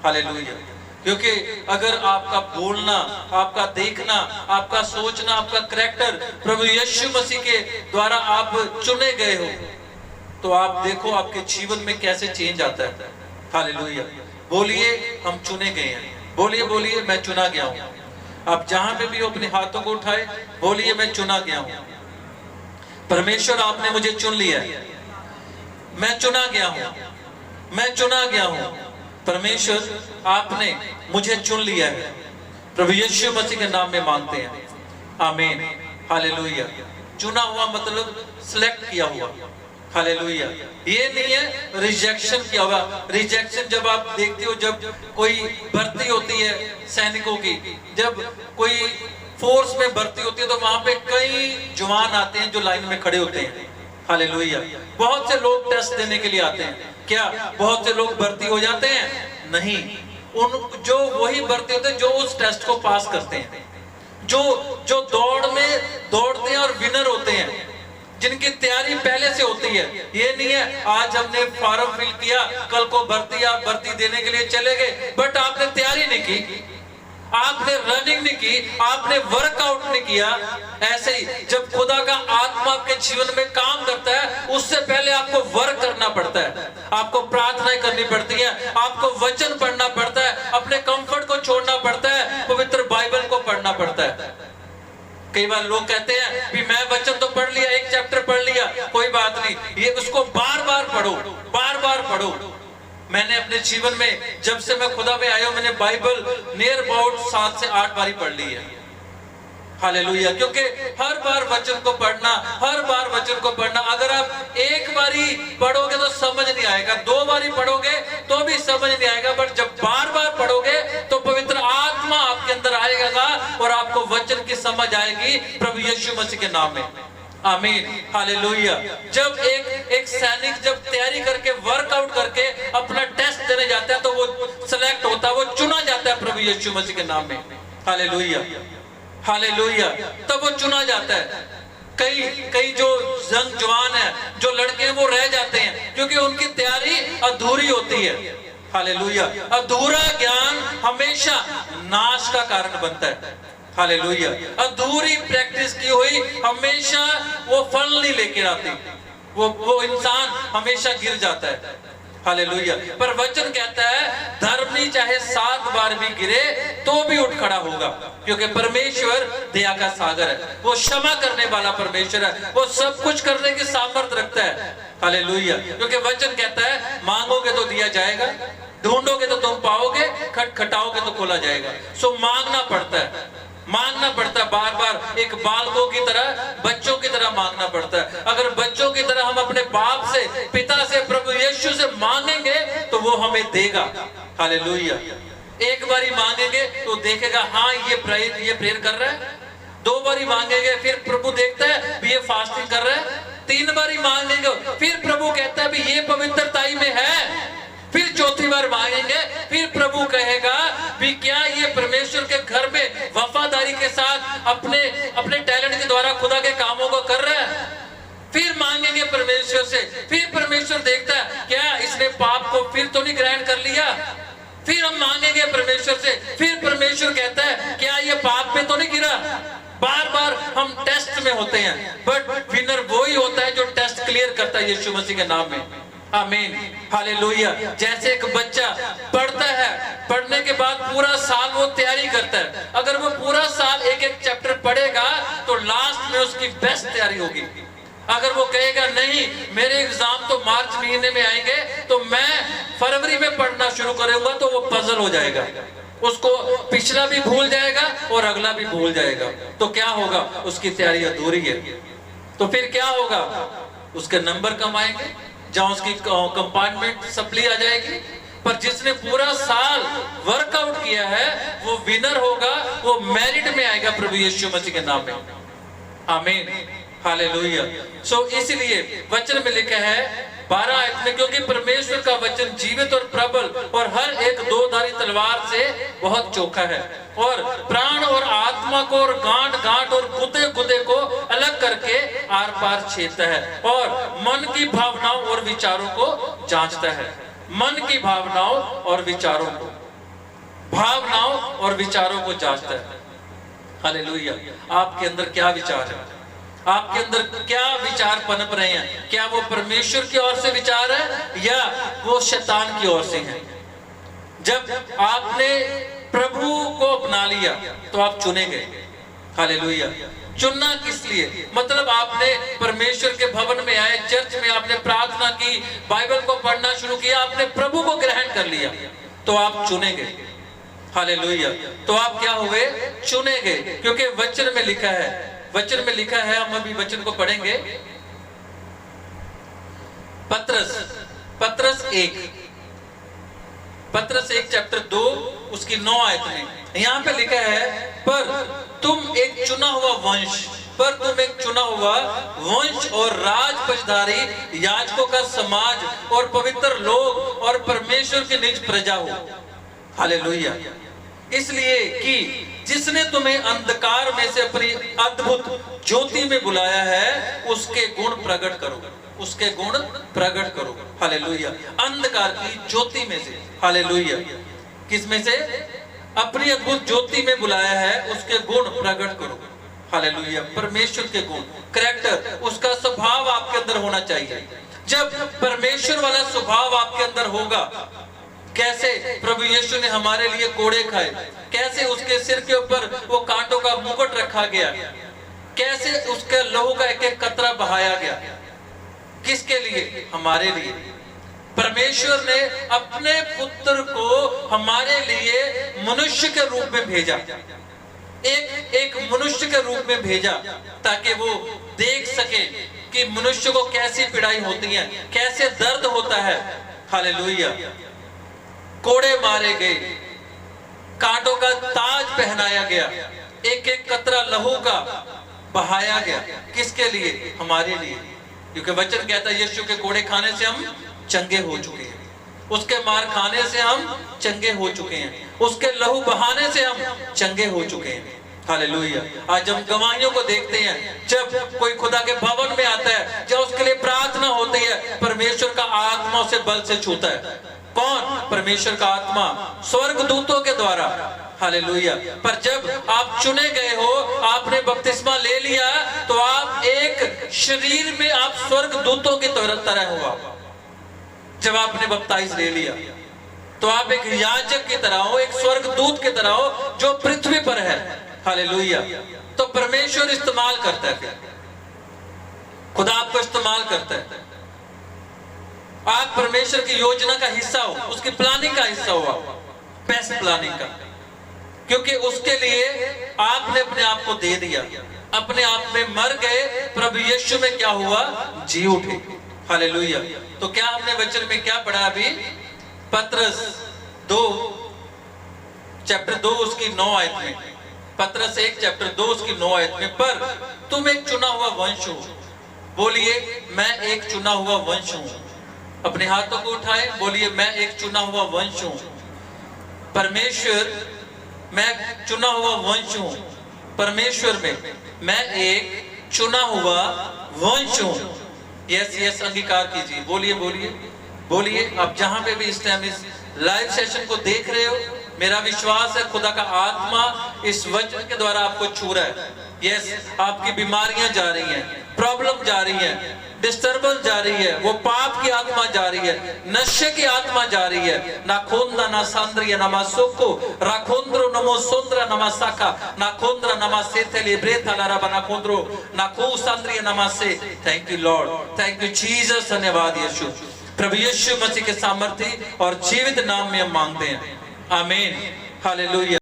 Hallelujah. क्योंकि अगर आपका बोलना, आपका देखना, आपका सोचना, आपका करैक्टर प्रभु यीशु मसीह के द्वारा आप चुने गए हो, तो आप देखो आपके जीवन में कैसे चेंज आता है। हालेलुया। बोलिए हम चुने गए हैं। बोलिए बोलिए मैं चुना गया हूं। आप जहां पे भी हो अपने हाथों को उठाए, बोलिए मैं चुना गया हूं। परमेश्वर आपने मुझे चुन लिया है, मैं चुना गया हूं, मैं चुना गया हूं। परमेश्वर आपने मुझे चुन लिया है। प्रभु यीशु मसीह के नाम में मांगते हैं, आमीन। हालेलुया। चुना हुआ मतलब सिलेक्ट किया हुआ। हालेलुया। ये नहीं है रिजेक्शन किया हुआ। रिजेक्शन जब आप देखते हो, जब कोई भर्ती होती है सैनिकों की, जब कोई फोर्स में भर्ती होती है, तो वहां पे कई जवान आते हैं जो लाइन में खड़े होते हैं। हालेलुया। बहुत से लोग टेस्ट देने के लिए आते हैं। क्या बहुत से लोग भर्ती हो जाते हैं? नहीं। उन जो वही भर्ती होते हैं जो उस टेस्ट को पास करते हैं, जो दौड़ में दौड़ते हैं और विनर होते हैं, जिनकी तैयारी पहले से होती है। ये नहीं है आज हमने फॉर्म फिल किया, कल को आप भर्ती देने के लिए चले गए, बट आपने तैयारी नहीं की, आपने रनिंग नहीं की, आपने वर्कआउट नहीं किया। ऐसे ही जब खुदा का आत्मा आपके जीवन में काम करता है, उससे पहले आपको वर्क करना पड़ता है, आपको प्रार्थनाएं करनी पड़ती है, आपको वचन पढ़ना पड़ता है, अपने कंफर्ट को छोड़ना पड़ता है, पवित्र बाइबल को पढ़ना पड़ता है। कई बार लोग कहते हैं कि मैं वचन तो पढ़ लिया, एक चैप्टर पढ़ लिया, कोई बात नहीं, ये उसको बार बार पढ़ो, बार बार पढ़ो। मैंने अपने जीवन में जब से मैं खुदा में आया हूं, मैंने बाइबल नियर अबाउट 7 से 8 बारी पढ़ ली है। हालेलुया। क्योंकि हर बार वचन को पढ़ना, हर बार वचन को पढ़ना, अगर आप एक बारी पढ़ोगे तो समझ नहीं आएगा, 2 बारी पढ़ोगे तो भी समझ नहीं आएगा, बट जब बार बार पढ़ोगे तो पवित्र आत्मा आपके अंदर आएगा और आपको वचन की समझ आएगी प्रभु यीशु मसीह के नाम में, आमीन। हालेलुया। जब एक सैनिक जब तैयारी करके वर्कआउट करके अपना टेस्ट देने जाता है, तो वो सिलेक्ट होता है, वो चुना जाता है प्रभु यीशु मसीह के नाम में। हालेलुया। हालेलुया। तब वो चुना जाता है। कई जो जंग जवान है, जो लड़के हैं, वो रह जाते हैं क्योंकि उनकी तैयारी अधूरी होती है। हालेलुया। अधूरा ज्ञान हमेशा नाश का कारण बनता है। हालेलुया। अधूरी प्रैक्टिस की हुई हमेशा वो फल नहीं लेकर आती, वो इंसान हमेशा गिर जाता है। हालेलुया। पर वचन कहता है धर्मी चाहे 7 बार भी गिरे तो भी उठ खड़ा होगा, क्योंकि परमेश्वर दया का सागर है, वो क्षमा करने वाला परमेश्वर है, वो सब कुछ करने की सामर्थ रखता है। हालेलुया। क्योंकि वचन कहता है मांगोगे तो दिया जाएगा, ढूंढोगे तो तुम पाओगे, खटखटाओगे तो खोला जाएगा। सो मांगना पड़ता है, मांगना पड़ता है बार बार, एक बालकों की तरह, बच्चों की तरह मांगना पड़ता है। अगर बच्चों की तरह हम अपने बाप से, पिता से, प्रभु यीशु से मांगेंगे तो वो हमें देगा। हालेलुया। एक बारी मांगेंगे तो देखेगा हाँ ये प्रेयर कर रहा है, 2 बारी मांगेंगे फिर प्रभु देखता है भी ये फास्टिंग कर रहा है, 3 बारी मांगेंगे फिर प्रभु कहता है भी ये पवित्रताई में है, फिर 4थी बार मांगेंगे फिर प्रभु कहेगा भी क्या ये परमेश्वर के घर में वफादारी के साथ अपने टैलेंट के द्वारा खुदा के कामों को कर रहा है। फिर मांगेंगे परमेश्वर से, फिर परमेश्वर देखता है क्या इसने पाप को फिर तो नहीं ग्रहण कर लिया, फिर हम मांगेंगे परमेश्वर से, फिर परमेश्वर कहता है क्या ये पाप में तो नहीं गिरा। बार बार हम टेस्ट में होते हैं, बट विनर वही होता है जो टेस्ट क्लियर करता है यीशु मसीह के नाम में, आमीन। हालेलुया। जैसे एक बच्चा पढ़ता है, पढ़ने के बाद पूरा साल वो तैयारी करता है, अगर वो पूरा साल एक चैप्टर पढ़ेगा तो लास्ट में उसकी बेस्ट तैयारी होगी। अगर वो कहेगा नहीं मेरे एग्जाम तो मार्च महीने में आएंगे तो मैं फरवरी में पढ़ना शुरू करूंगा, तो वो पजल हो जाएगा, उसको पिछला भी भूल जाएगा और अगला भी भूल जाएगा। तो क्या होगा, उसकी तैयारी अधूरी है। तो फिर क्या होगा, उसके नंबर कम आएंगे, जहां उसकी कंपार्टमेंट सप्ली आ जाएगी। पर जिसने पूरा साल वर्कआउट किया है वो विनर होगा, वो मेरिट में आएगा प्रभु यीशु मसीह के नाम में, आमीन। हालेलुया। सो इसलिए वचन में लिखा है 12 आयत में, क्योंकि परमेश्वर का वचन जीवित और प्रबल और हर एक 2-धारी तलवार से बहुत चोखा है और प्राण और आत्मा को और गांठ गांठ और गुदे गुदे को अलग करके आर पार छेदता है और मन की भावनाओं और विचारों को जांचता है, मन की भावनाओं और विचारों को। भावनाओं और विचारों को जांचता है। हालेलुया। आपके अंदर क्या विचार है, आपके अंदर क्या विचार पनप रहे हैं? क्या वो परमेश्वर की ओर से विचार है या वो शैतान की ओर से है? जब आपने प्रभु को अपना लिया तो आप चुने गए। हालेलुया। चुनना किस लिए? मतलब आपने परमेश्वर के भवन में आए, चर्च में आपने प्रार्थना की, बाइबल को पढ़ना शुरू किया, आपने प्रभु को ग्रहण कर लिया तो आप चुने गए। हालेलुया। तो आप क्या हुए? चुने गए। क्योंकि वचन में लिखा है, वचन में लिखा है, हम अभी वचन को पढ़ेंगे। पत्रस 1 चैप्टर 2 उसकी 9 आयत में यहाँ पे लिखा है, पर तुम एक चुना हुआ वंश और राज पशधारी, याजकों का समाज और पवित्र लोग और परमेश्वर की निज प्रजा हो। हालेलुया। इसलिए कि जिसने तुम्हें अंधकार में से अपनी अद्भुत ज्योति में बुलाया है, उसके गुण प्रकट करो, उसके गुण प्रकट करो। हालेलुया। अंधकार की ज्योति में से, हालेलुया, किस में से? अपनी अद्भुत ज्योति में बुलाया है, उसके गुण प्रकट करो। हालेलुया। परमेश्वर के गुण, कैरेक्टर, उसका स्वभाव आपके अंदर होना चाहिए। जब परमेश्वर वाला स्वभाव आपके अंदर होगा, कैसे प्रभु यीशु ने हमारे लिए कोड़े खाए, कैसे उसके सिर के ऊपर वो कांटों का मुकुट रखा गया, कैसे उसके लहू का एक एक कतरा बहाया गया, किसके लिए? हमारे लिए। परमेश्वर ने अपने पुत्र को हमारे लिए मनुष्य के रूप में भेजा, एक मनुष्य के रूप में भेजा, ताकि वो देख सके कि मनुष्य को कैसी पीड़ाई होती है, कैसे दर्द होता है। हालेलुया। कोड़े मारे गए, कांटों का ताज पहनाया गया, एक एक कतरा लहू का बहाया गया, किसके लिए? हमारे लिए। क्योंकि वचन कहता है, यीशु के कोड़े खाने से हम चंगे हो चुके हैं, उसके मार खाने से हम चंगे हो चुके हैं, उसके लहू बहाने से हम चंगे हो चुके हैं। हालेलुया। आज हम गवाहियों को देखते हैं, जब कोई खुदा के भवन में आता है, जब उसके लिए प्रार्थना होती है, परमेश्वर का आत्मा उसे बल से छूता है। कौन? परमेश्वर का आत्मा, स्वर्ग दूतों के द्वारा। हालेलुया। पर जब आप चुने गए हो, आपने बपतिस्मा ले लिया, तो आप एक शरीर में आप स्वर्ग दूतों की तरह हुआ। जब आपने बपतिस्मा ले लिया तो आप एक याजक की तरह हो, एक स्वर्ग दूत की तरह हो जो पृथ्वी पर है। हालेलुया। तो परमेश्वर इस्तेमाल करता है, खुदा आपको इस्तेमाल करता है। आप परमेश्वर की योजना का हिस्सा हो, उसकी प्लानिंग का हिस्सा हो, बेस्ट प्लानिंग का, क्योंकि उसके लिए आपने अपने आप को दे दिया, अपने आप में मर गए, प्रभु यीशु में क्या हुआ? जी उठे। हालेलुया। तो क्या हमने वचन में क्या पढ़ा अभी? पत्रस 2 चैप्टर 2 उसकी 9 आयत में, पत्रस 1 चैप्टर 2 उसकी 9 आयत में, पर तुम एक चुना हुआ वंश हो। बोलिए, मैं एक चुना हुआ वंश हूं। अपने हाथों को उठाए, बोलिए, मैं एक चुना हुआ वंश हूं। परमेश्वर, मैं चुना हुआ वंश हूं। परमेश्वर में मैं एक चुना हुआ वंश हूं। यस, अंगीकार कीजिए। बोलिए बोलिए बोलिए। आप जहां पे भी इस टाइम इस लाइव सेशन को देख रहे हो, मेरा विश्वास है खुदा का आत्मा इस वचन के द्वारा आपको छू रहा है। यस, आपकी बीमारियां जा रही हैं, प्रॉब्लम जा रही है, डिस्टर्बेंस जा रही है, वो पाप की आत्मा जा रही है, नशे की आत्मा जा रही है। ना खोंदा ना सांद्रिया नमा सोको राखोंद्रो नमो सोंद्रा नमा साका ना खोंद्रा नमा सेथेली ब्रेथा लारा बना खोंद्रो ना खो सांद्रिया नमा से। Thank you Lord, thank you Jesus. धन्यवाद यीशु। प्रभु यीशु मसीह के सामर्थी और जीवित नाम में हम मांगते हैं, आमीन। हालेलुया।